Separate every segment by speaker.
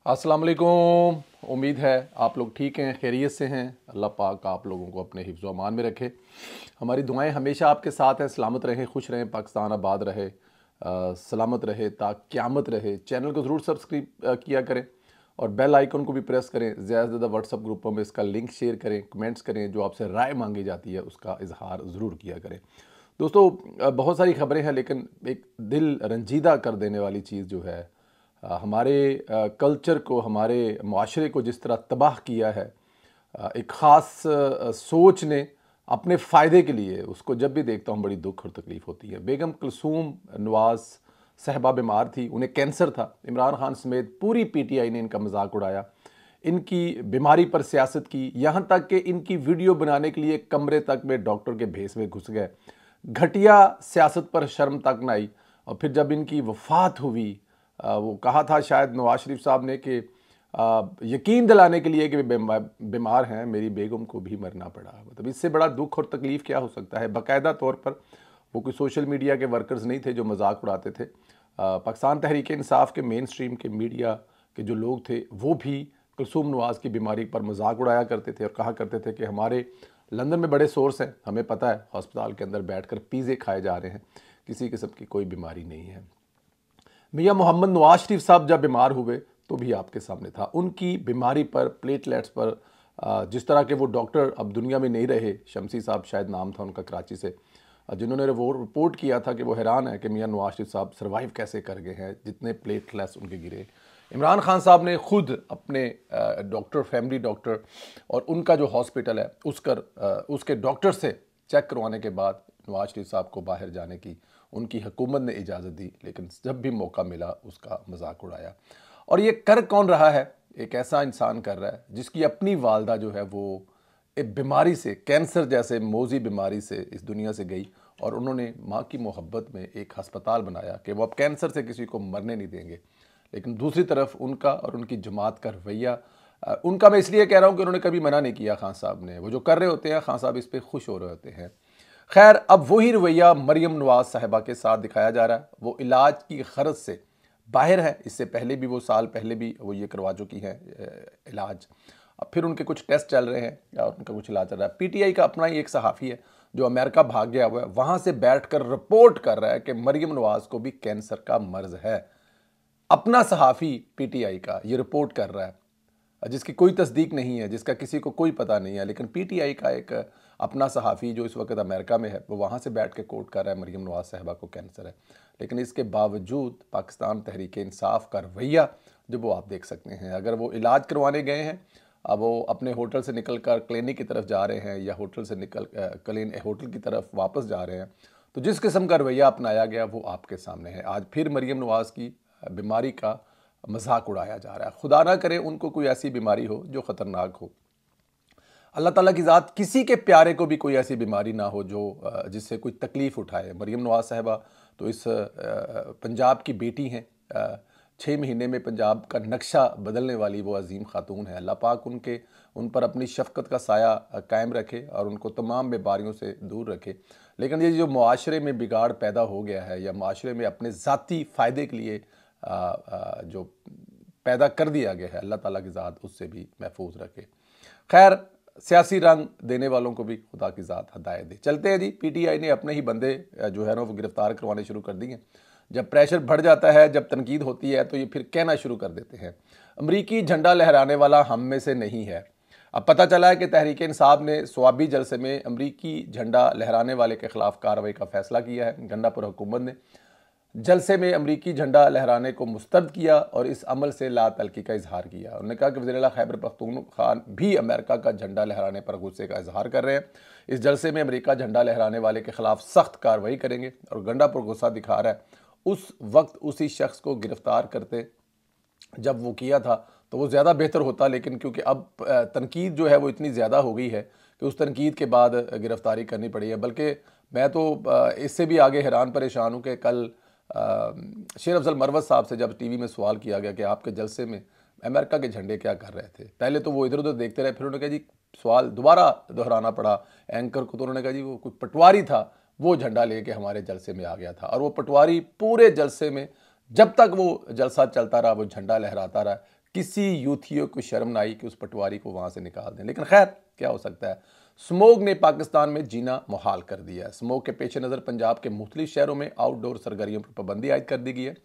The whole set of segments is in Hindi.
Speaker 1: अस्सलाम वालेकुम। उम्मीद है आप लोग ठीक हैं, खैरियत से हैं। अल्लाह पाक आप लोगों को अपने हिफ्ज़ व अमान में रखे। हमारी दुआएं हमेशा आपके साथ हैं। सलामत रहें, खुश रहें, पाकिस्तान आबाद रहे, सलामत रहे, क़यामत रहे। चैनल को ज़रूर सब्सक्राइब किया करें और बेल आइकन को भी प्रेस करें। ज़्यादा से ज़्यादा व्हाट्सअप ग्रुपों में इसका लिंक शेयर करें, कमेंट्स करें, जो आपसे राय मांगी जाती है उसका इजहार ज़रूर किया करें। दोस्तों, बहुत सारी खबरें हैं, लेकिन एक दिल रंजीदा कर देने वाली चीज़ जो है, हमारे कल्चर को, हमारे माशरे को जिस तरह तबाह किया है, एक ख़ास सोच ने अपने फ़ायदे के लिए, उसको जब भी देखता हूँ बड़ी दुख और तकलीफ़ होती है। बेगम कुलसूम नवाज़ साहिबा बीमार थी, उन्हें कैंसर था। इमरान खान समेत पूरी पीटीआई ने इनका मजाक उड़ाया, इनकी बीमारी पर सियासत की, यहाँ तक कि इनकी वीडियो बनाने के लिए कमरे तक में डॉक्टर के भेस में घुस गए। घटिया सियासत पर शर्म तक न आई। और फिर जब इनकी वफ़ात हुई, वो कहा था शायद नवाज शरीफ साहब ने कि यकीन दिलाने के लिए कि वे बीमार हैं, मेरी बेगम को भी मरना पड़ा। मतलब इससे बड़ा दुख और तकलीफ़ क्या हो सकता है। बाकायदा तौर पर वो कोई सोशल मीडिया के वर्कर्स नहीं थे जो मजाक उड़ाते थे। पाकिस्तान तहरीक इंसाफ के मेन स्ट्रीम के मीडिया के जो लोग थे वो भी कुलसूम नवाज़ की बीमारी पर मजाक उड़ाया करते थे और कहा करते थे कि हमारे लंदन में बड़े सोर्स हैं, हमें पता है हस्पताल के अंदर बैठकर पिज़्ज़े खाए जा रहे हैं, किसी किस्म की कोई बीमारी नहीं है। मियाँ मोहम्मद नवाज शरीफ साहब जब बीमार हुए तो भी आपके सामने था। उनकी बीमारी पर, प्लेटलेट्स पर, जिस तरह के वो डॉक्टर अब दुनिया में नहीं रहे, शमसी साहब शायद नाम था उनका, कराची से, जिन्होंने वो रिपोर्ट किया था कि वो हैरान है कि मियाँ नवाज शरीफ साहब सर्वाइव कैसे कर गए हैं, जितने प्लेटलेट्स उनके गिरे। इमरान खान साहब ने खुद अपने डॉक्टर, फैमिली डॉक्टर और उनका जो हॉस्पिटल है उसके डॉक्टर से चेक करवाने के बाद नवाज शरीफ साहब को बाहर जाने की उनकी हुकूमत ने इजाज़त दी, लेकिन जब भी मौका मिला उसका मजाक उड़ाया। और ये कर कौन रहा है? एक ऐसा इंसान कर रहा है जिसकी अपनी वालदा जो है वो एक बीमारी से, कैंसर जैसे मौजी बीमारी से इस दुनिया से गई, और उन्होंने माँ की मोहब्बत में एक हस्पताल बनाया कि वो अब कैंसर से किसी को मरने नहीं देंगे। लेकिन दूसरी तरफ उनका और उनकी जमात का रवैया, उनका मैं इसलिए कह रहा हूँ कि उन्होंने कभी मना नहीं किया। खान साहब ने, वो जो कर रहे होते हैं, खान साहब इस पर खुश हो रहे होते हैं। खैर, अब वही रवैया मरियम नवाज साहिबा के साथ दिखाया जा रहा है। वो इलाज की गरज से बाहर है। इससे पहले भी, वो साल पहले भी वो ये करवा चुकी हैं इलाज। अब फिर उनके कुछ टेस्ट चल रहे हैं और उनका कुछ इलाज चल रहा है। पीटीआई का अपना ही एक सहाफ़ी है जो अमेरिका भाग गया हुआ है, वहाँ से बैठकर रिपोर्ट कर रहा है कि मरियम नवाज को भी कैंसर का मर्ज है। अपना सहाफ़ी पीटीआई का ये रिपोर्ट कर रहा है, जिसकी कोई तस्दीक नहीं है, जिसका किसी को कोई पता नहीं है, लेकिन पीटीआई का एक अपना सहाफ़ी जो इस वक्त अमेरिका में है, वो वहाँ से बैठ के कोट कर रहा है मरियम नवाज साहिबा को कैंसर है। लेकिन इसके बावजूद पाकिस्तान तहरीक इंसाफ का रवैया जो वो आप देख सकते हैं। अगर वो इलाज करवाने गए हैं, अब वो अपने होटल से निकल कर क्लिनिक की तरफ जा रहे हैं या होटल से निकल होटल की तरफ वापस जा रहे हैं, तो जिस किस्म का रवैया अपनाया गया वो आपके सामने है। आज फिर मरियम नवाज़ की बीमारी का मजाक उड़ाया जा रहा है। खुदा ना करे उनको कोई ऐसी बीमारी हो जो ख़तरनाक हो। अल्लाह ताला की ज़ात किसी के प्यारे को भी कोई ऐसी बीमारी ना हो जो जिससे कोई तकलीफ़ उठाए। मरियम नवाज साहिबा तो इस पंजाब की बेटी हैं। 6 महीने में पंजाब का नक्शा बदलने वाली वो अजीम खातून है। अल्लाह पाक उन पर अपनी शफ़क़त का साया कायम रखे और उनको तमाम बीमारियों से दूर रखे। लेकिन ये जो मुआशरे में बिगाड़ पैदा हो गया है, या मुआशरे में अपने ज़ाती फ़ायदे के लिए जो पैदा कर दिया गया है, अल्लाह ताला की ज़ात उससे भी महफूज रखे। खैर, सियासी रंग देने वालों को भी खुदा की ज़ात हदायत दे। चलते हैं जी। पीटीआई ने अपने ही बंदे जो है ना वो गिरफ्तार करवाने शुरू कर दिए। जब प्रेशर बढ़ जाता है, जब तनकीद होती है, तो ये फिर कहना शुरू कर देते हैं अमरीकी झंडा लहराने वाला हम में से नहीं है। अब पता चला है कि तहरीक इंसाफ ने स्वाबी जलसे में अमरीकी झंडा लहराने वाले के खिलाफ कार्रवाई का फैसला किया है। गंडापुर हुकूमत ने जलसे में अमरीकी झंडा लहराने को मुस्तरद किया और इस अमल से लातल्की का इजहार किया। उन्होंने कहा कि वज़ीर खैबर पख्तूनख्वा भी अमेरिका का झंडा लहराने पर गुस्से का इजहार कर रहे हैं। इस जलसे में अमेरिका झंडा लहराने वाले के खिलाफ सख्त कार्रवाई करेंगे। और गंडापुर गुस्सा दिखा रहा है, उस वक्त उसी शख्स को गिरफ्तार करते जब वो किया था तो वो ज़्यादा बेहतर होता, लेकिन क्योंकि अब तनकीद जो है वो इतनी ज़्यादा हो गई है कि उस तनकीद के बाद गिरफ्तारी करनी पड़ी है। बल्कि मैं तो इससे भी आगे हैरान परेशान हूँ कि कल शेर अफजल मरवत साहब से जब टीवी में सवाल किया गया कि आपके जलसे में अमेरिका के झंडे क्या कर रहे थे, पहले तो वो इधर उधर देखते रहे, फिर उन्होंने कहा जी, सवाल दोबारा दोहराना पड़ा एंकर को, तो उन्होंने कहा जी वो कोई पटवारी था, वो झंडा लेके हमारे जलसे में आ गया था। और वो पटवारी पूरे जलसे में जब तक वो जलसा चलता रहा वो झंडा लहराता रहा, किसी यूथियों को शर्म ना आई कि उस पटवारी को वहाँ से निकाल दें। लेकिन खैर क्या हो सकता है, स्मोग ने पाकिस्तान में जीना मुहाल कर दिया है। स्मोग के पेश नज़र पंजाब के मुख्तलिफ शहरों में आउटडोर सरगर्मियों पर पाबंदी आयद कर दी गई है।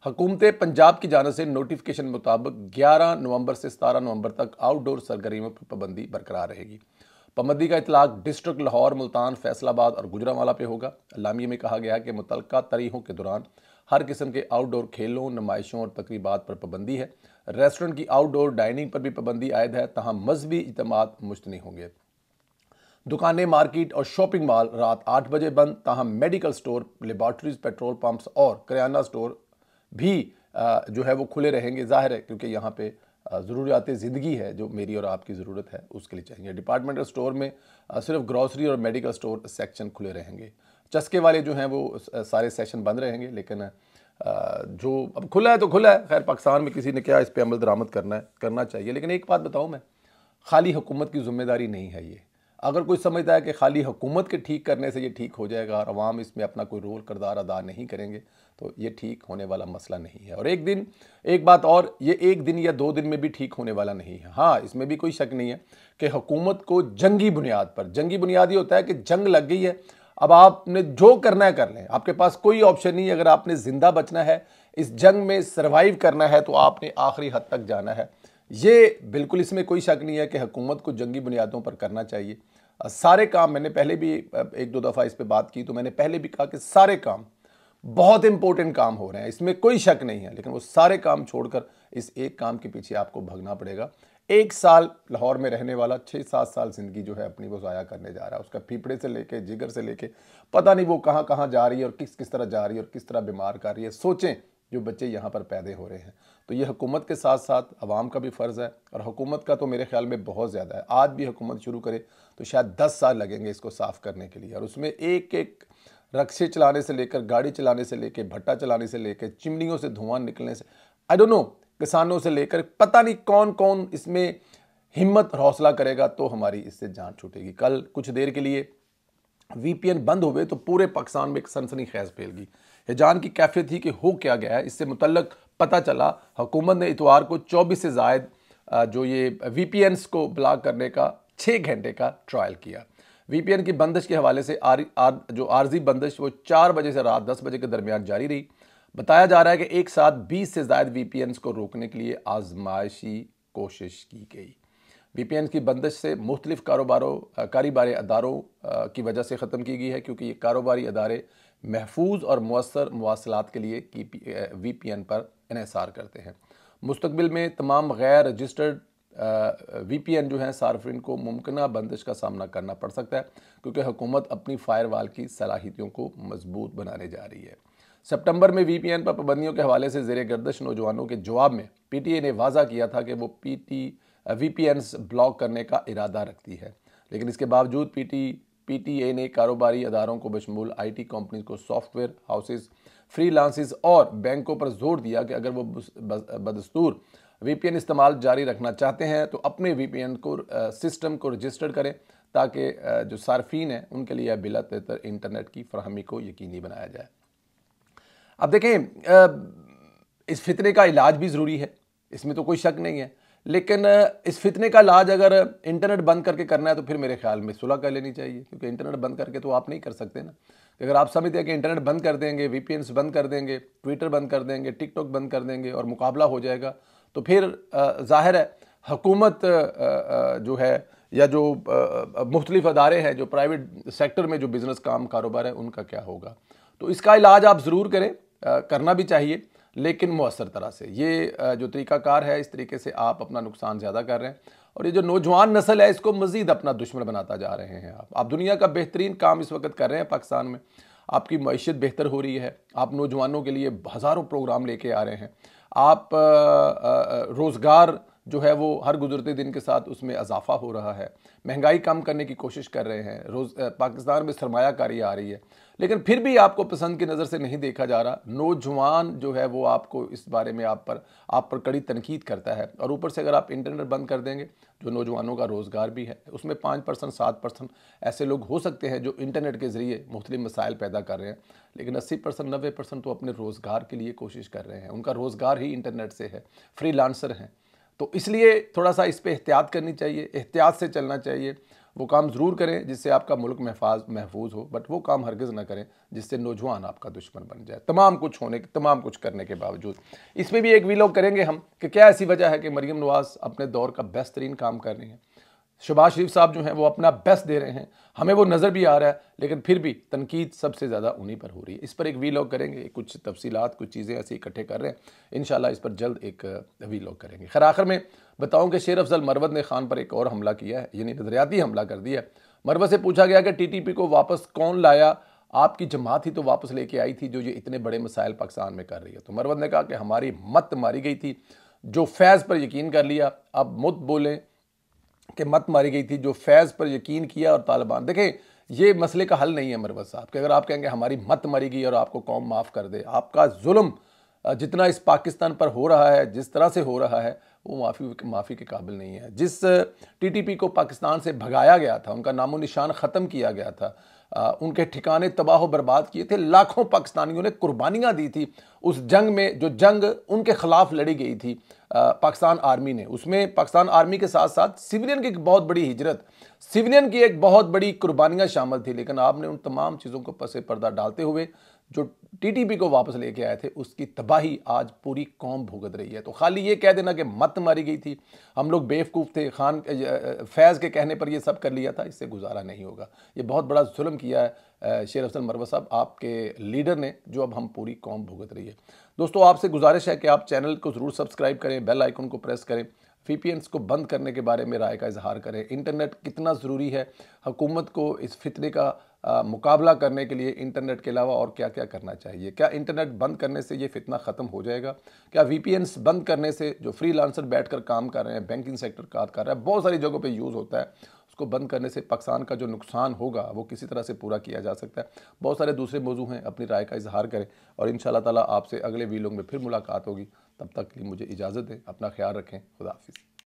Speaker 1: हुकूमत पंजाब की जानिब से नोटिफिकेशन मुताबिक 11 नवंबर से 17 नवंबर तक आउटडोर सरगर्मियों पर पाबंदी बरकरार रहेगी। पाबंदी का इतलाक डिस्ट्रिक्ट लाहौर, मुल्तान, फैसलाबाद और गुजरांवाला पे होगा। अलामिया में कहा गया है कि मुतल्लका तारीखों के दौरान हर किस्म के आउटडोर खेलों, नुमाइशों और तकरीबात पर पाबंदी है। रेस्टोरेंट की आउटडोर डाइनिंग पर भी पाबंदी आयद है, तहम मजहबी इज्तिमात मुश्तनी होंगे। दुकानें, मार्केट और शॉपिंग मॉल रात 8 बजे बंद, तहम medical store, laboratories, petrol pumps और किराना स्टोर भी जो है वो खुले रहेंगे। जाहिर है क्योंकि यहाँ पे ज़रूरियात ज़िंदगी है जो मेरी और आपकी ज़रूरत है उसके लिए चाहिए। डिपार्टमेंटल स्टोर में सिर्फ ग्रॉसरी और मेडिकल स्टोर सेक्शन खुले रहेंगे। चस्के वाले जो हैं वो सारे सेक्शन बंद रहेंगे। लेकिन जो अब खुला है तो खुला है। खैर पाकिस्तान में किसी ने क्या इस पर अमल दरामद करना चाहिए। लेकिन एक बात बताऊँ मैं, खाली हुकूमत की ज़िम्मेदारी नहीं है ये। अगर कोई समझता है कि खाली हुकूमत के ठीक करने से ये ठीक हो जाएगा और अवाम इसमें अपना कोई रोल किरदार अदा नहीं करेंगे तो ये ठीक होने वाला मसला नहीं है। और एक बात और, ये एक दिन या 2 दिन में भी ठीक होने वाला नहीं है। हाँ, इसमें भी कोई शक नहीं है कि हुकूमत को जंगी बुनियाद पर, जंगी बुनियाद ये होता है कि जंग लग गई है, अब आपने जो करना है कर लें, आपके पास कोई ऑप्शन नहीं है। अगर आपने जिंदा बचना है, इस जंग में सर्वाइव करना है तो आपने आखिरी हद तक जाना है। ये बिल्कुल, इसमें कोई शक नहीं है कि हुकूमत को जंगी बुनियादों पर करना चाहिए। सारे काम, मैंने पहले भी 1-2 दफ़ा इस पर बात की तो मैंने पहले भी कहा कि सारे काम बहुत इंपॉर्टेंट काम हो रहे हैं, इसमें कोई शक नहीं है। लेकिन वो सारे काम छोड़कर इस एक काम के पीछे आपको भागना पड़ेगा। 1 साल लाहौर में रहने वाला 6-7 साल ज़िंदगी जो है अपनी वो ज़ाया करने जा रहा है। उसका फेफड़े से लेके जिगर से लेके पता नहीं वो कहाँ कहाँ जा रही है और किस किस तरह जा रही है और किस तरह बीमार कर रही है। सोचें जो बच्चे यहाँ पर पैदा हो रहे हैं। तो ये हुकूमत के साथ साथ अवाम का भी फ़र्ज़ है, और हुकूमत का तो मेरे ख्याल में बहुत ज़्यादा है। आज भी हुकूमत शुरू करे तो शायद 10 साल लगेंगे इसको साफ़ करने के लिए। और उसमें एक एक रक्शे चलाने से लेकर, गाड़ी चलाने से लेकर, भट्टा चलाने से लेकर, चिमनियों से धुआं निकलने से, आई डोंट नो, किसानों से लेकर पता नहीं कौन कौन इसमें हिम्मत और हौसला करेगा तो हमारी इससे जान छूटेगी। कल कुछ देर के लिए VPN बंद हुए तो पूरे पाकिस्तान में एक सनसनी खैज फैल गई। हिजान की कैफियत थी कि हो क्या गया है। इससे मुतल्लक पता चला हुकूमत ने इतवार को 24 से ज़ायद जो ये VPNs को ब्लॉक करने का 6 घंटे का ट्रायल किया। VPN की बंदिश के हवाले से जो आर्जी बंदिश वो 4 बजे से रात 10 बजे के दरमियान जारी रही। बताया जा रहा है कि एक साथ 20 से ज़ायद VPNs को रोकने के लिए आजमाइशी कोशिश की गई। VPN की बंदिश से मुख्तलिफ कारोबारी अदारों की वजह से ख़त्म की गई है, क्योंकि ये कारोबारी अदारे महफूज और मुअस्सर मवासलात के लिए VPN पर इन्हिसार करते हैं। मुस्तकबिल में तमाम गैर रजिस्टर्ड VPN जो हैं सार्फिन को मुमकिना बंदिश का सामना करना पड़ सकता है, क्योंकि हुकूमत अपनी फायरवाल की सलाहियतों को मजबूत बनाने जा रही है। सितंबर में VPN पर पाबंदियों के हवाले से ज़ेर गर्दिश नौजवानों के जवाब में PTA ने वाज़ा किया था कि वो VPNs ब्लॉक करने का इरादा रखती है। लेकिन इसके बावजूद PTA ने कारोबारी अदारों को बशमूल IT कंपनीज को, सॉफ्टवेयर हाउसेस, फ्रीलांसेस और बैंकों पर जोर दिया कि अगर वो बदस्तूर VPN इस्तेमाल जारी रखना चाहते हैं तो अपने VPN को सिस्टम को रजिस्टर करें, ताकि जो सार्फिन हैं उनके लिए बिला तेतर इंटरनेट की फराहमी को यकीनी बनाया जाए। अब देखें, इस फितने का इलाज भी ज़रूरी है, इसमें तो कोई शक नहीं है। लेकिन इस फितने का इलाज अगर इंटरनेट बंद करके करना है तो फिर मेरे ख्याल में सुलह कर लेनी चाहिए, क्योंकि इंटरनेट बंद करके तो आप नहीं कर सकते ना। अगर आप समझते हैं कि इंटरनेट बंद कर देंगे, VPNs बंद कर देंगे, ट्विटर बंद कर देंगे, टिकटॉक बंद कर देंगे और मुकाबला हो जाएगा, तो फिर ज़ाहिर है हुकूमत जो है या जो मुख्तलिफ अदारे हैं जो प्राइवेट सेक्टर में जो बिज़नेस काम कारोबार है उनका क्या होगा। तो इसका इलाज आप ज़रूर करें, करना भी चाहिए, लेकिन मुअस्सर तरह से। ये जो तरीक़ाकार है, इस तरीके से आप अपना नुकसान ज़्यादा कर रहे हैं और ये जो नौजवान नस्ल है इसको मज़ीद अपना दुश्मन बनाता जा रहे हैं। आप दुनिया का बेहतरीन काम इस वक्त कर रहे हैं पाकिस्तान में, आपकी मईशत बेहतर हो रही है, आप नौजवानों के लिए हज़ारों प्रोग्राम लेके आ रहे हैं, आप रोज़गार जो है वो हर गुजरते दिन के साथ उसमें इजाफा हो रहा है, महंगाई कम करने की कोशिश कर रहे हैं, पाकिस्तान में सरमायाकारी आ रही है, लेकिन फिर भी आपको पसंद की नज़र से नहीं देखा जा रहा। नौजवान जो है वो आपको इस बारे में आप पर कड़ी तनकीद करता है। और ऊपर से अगर आप इंटरनेट बंद कर देंगे, जो नौजवानों का रोज़गार भी है उसमें 5% 7% ऐसे लोग हो सकते हैं जो इंटरनेट के ज़रिए मुख्तलिफ मसाइल पैदा कर रहे हैं, लेकिन 80% 90% तो अपने रोज़गार के लिए कोशिश कर रहे हैं, उनका रोज़गार ही इंटरनेट से है, फ्रीलांसर हैं। तो इसलिए थोड़ा सा इस पर एहतियात करनी चाहिए, एहतियात से चलना चाहिए। वो काम ज़रूर करें जिससे आपका मुल्क महफूज हो, बट वो काम हरगिज़ ना करें जिससे नौजवान आपका दुश्मन बन जाए, तमाम कुछ करने के बावजूद। इसमें भी एक वीलॉग करेंगे हम कि क्या ऐसी वजह है कि मरीम नवाज़ अपने दौर का बेहतरीन काम कर रही हैं, शहबाज शरीफ साहब जो हैं वो अपना बेस्ट दे रहे हैं, हमें वो नज़र भी आ रहा है, लेकिन फिर भी तनकीद सबसे ज़्यादा उन्हीं पर हो रही है। इस पर एक वीलॉग करेंगे, कुछ तफसीलात, कुछ चीज़ें ऐसे इकट्ठे कर रहे हैं, इंशाल्लाह इस पर जल्द एक वीलॉग करेंगे। खैर आखिर में बताऊं कि शेर अफजल मरवत ने खान पर एक और हमला किया है, यानी नजरियाती हमला कर दिया है। मरवत से पूछा गया कि टीटीपी को वापस कौन लाया, आपकी जमात ही तो वापस लेके आई थी जो ये इतने बड़े मसाइल पाकिस्तान में कर रही है। तो मरवत ने कहा कि हमारी मत मारी गई थी, जो फैज़ पर यकीन कर लिया, अब मुत बोलें कि मत मारी गई थी, जो फैज़ पर यकीन किया और तालिबान। देखें, ये मसले का हल नहीं है मरवत साहब कि अगर आप कहेंगे हमारी मत मारी गई और आपको कौम माफ़ कर दे। आपका जुल्म जितना इस पाकिस्तान पर हो रहा है, जिस तरह से हो रहा है, वो माफ़ी के काबिल नहीं है। जिस टीटीपी को पाकिस्तान से भगाया गया था, उनका नामो निशान ख़त्म किया गया था, उनके ठिकाने तबाह बर्बाद किए थे, लाखों पाकिस्तानियों ने कुर्बानियाँ दी थी उस जंग में, जो जंग उनके ख़िलाफ़ लड़ी गई थी पाकिस्तान आर्मी ने। उसमें पाकिस्तान आर्मी के साथ साथ सिविलियन की एक बहुत बड़ी हिजरत, सिविलियन की एक बहुत बड़ी कुर्बानियाँ शामिल थी। लेकिन आपने उन तमाम चीज़ों को पसे पर्दा डालते हुए जो टीटीपी को वापस लेके आए थे, उसकी तबाही आज पूरी कौम भुगत रही है। तो खाली ये कह देना कि मत मारी गई थी, हम लोग बेवकूफ़ थे, खान फैज़ के कहने पर ये सब कर लिया था, इससे गुजारा नहीं होगा। ये बहुत बड़ा जुल्म किया है शेर अफजल मरवत साहब आपके लीडर ने, जो अब हम पूरी कौम भुगत रही है। दोस्तों, आपसे गुजारिश है कि आप चैनल को ज़रूर सब्सक्राइब करें, बेल आइकन को प्रेस करें, VPNs को बंद करने के बारे में राय का इजहार करें। इंटरनेट कितना ज़रूरी है, हुकूमत को इस फितने का मुकाबला करने के लिए इंटरनेट के अलावा और क्या क्या करना चाहिए। क्या इंटरनेट बंद करने से ये फितना ख़त्म हो जाएगा? क्या VPNs बंद करने से जो फ्रीलांसर बैठकर काम कर रहे हैं, बैंकिंग सेक्टर काम कर रहा है, बहुत सारी जगहों पे यूज़ होता है, उसको बंद करने से पाकिस्तान का जो नुकसान होगा वो किसी तरह से पूरा किया जा सकता है? बहुत सारे दूसरे मौजू हैं, अपनी राय का इजहार करें और इंशाअल्लाह ताला आपसे अगले वीलॉग में फिर मुलाकात होगी। तब तक के लिए मुझे इजाज़त दें, अपना ख्याल रखें, खुदा हाफिज़।